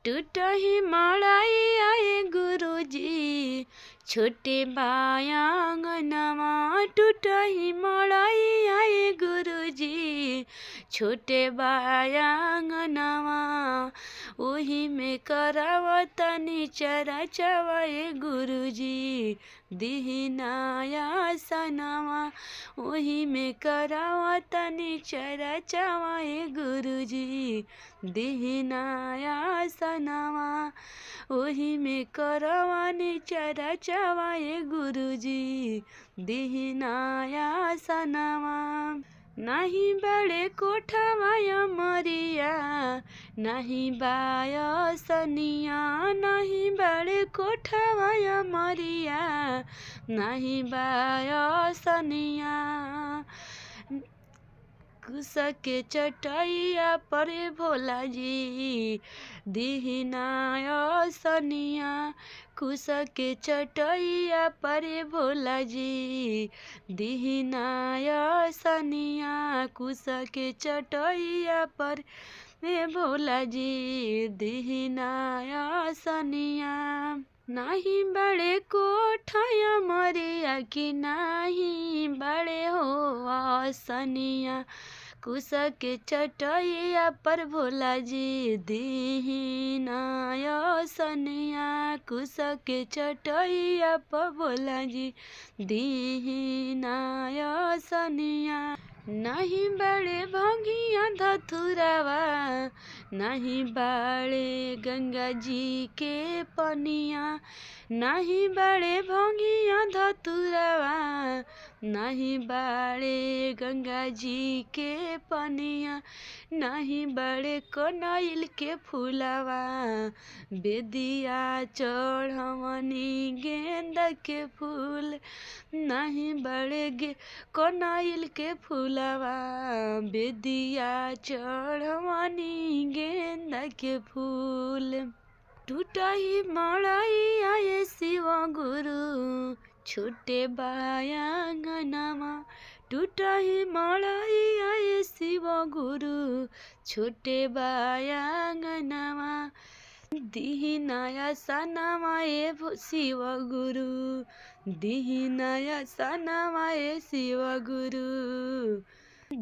टूटही मड़ाई आए गुरुजी छोटे बायांगनवा। टूटही मड़ाई आए गुरुजी छोटे बायांगनवा। ओही में करावतनी चरा चवाए गुरुजी दिहिनाया सनवा। ओही में करावतनी चरा चवाए गुरुजी दिहिनाया सनवा। ओही में करवानी चरा चवाए गुरुजी दिहिनाया सनवा। नहीं बड़े कोठवाया मरिया नहीं बाया सनिया। नहीं बड़े कोठवाया मरिया नहीं बाया सनिया। कुश के चटैया पर भोला जी दिहिनाया सनिया। कुश के चटैया पर भोला जी दिहिनाया सनिया। कुश के चटैया पर भोला जी दिहिनाया सनिया। नहीं बड़े कोठाया मरिया कि नहीं बड़े हो सनिया। कुश के चटैया पर भोला जी दिहिनाया सनिया। कुश के चटैया पर भोला जी दिहिनाया सनिया। नहीं बड़े भंगिया धतुरवा नहीं बड़े गंगा जी के पनिया। नहीं बड़े भंगिया धतुरवा नहीं बड़े गंगा जी के पनिया। नहीं बड़े कनैल के फूलवा बेदिया चढ़वनी गेंदा के फूल। नहीं बड़े कनैल के फूलवा बेदिया चढ़वनी गेंदा के फूल। टूटही मड़ाई आए शिव गुरु छोटे बायांगनवा। टूटही मड़ाई आए शिव गुरु छोटे बायांगनवा। दिहिनाया सनवा ए शिव गुरु दिहिनाया सनवा ए शिव गुरु।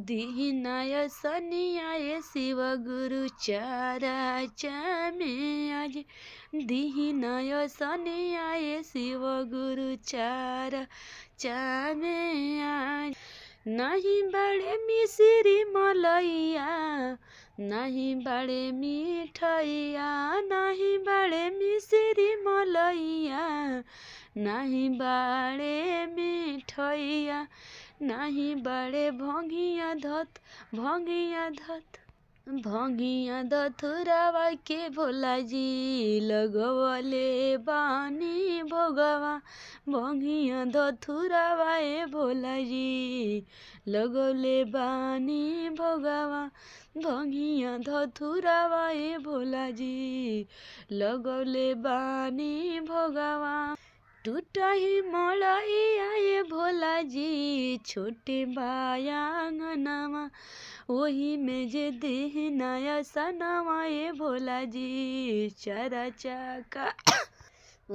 दिहिनाया सनिया ए शिव गुरु चारा चामे आज। दिहिनाया सनिया ए शिव गुरु चारा चामे आज। नहीं बड़े मिश्री मलैया नहीं बड़े मिठैया। नहीं बड़े मिश्री मलैया नहीं बड़े मिठैया। नहीं बड़े भंगिया धतुरवा के भोला जी लगवले बानी भोगवा। भंगिया धतुरवा ए भोला जी लगवले बानी भोगवा। भंगिया धतुरवा ए भोला जी लगवले बानी भोगवा। टूटही मड़ाई आए भोला जी छोटे बायांगनवा। ओही में जे दिहिनाया सनवा ए भोला जी चरा चाका।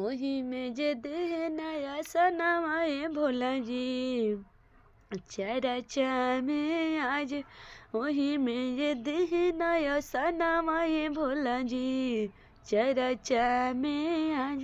ओही में जे दिहिनाया सनवा ए भोला जी चरा चामे आज। ओही में जे दिहिनाया सनवा ए भोला जी चरा चामे आज।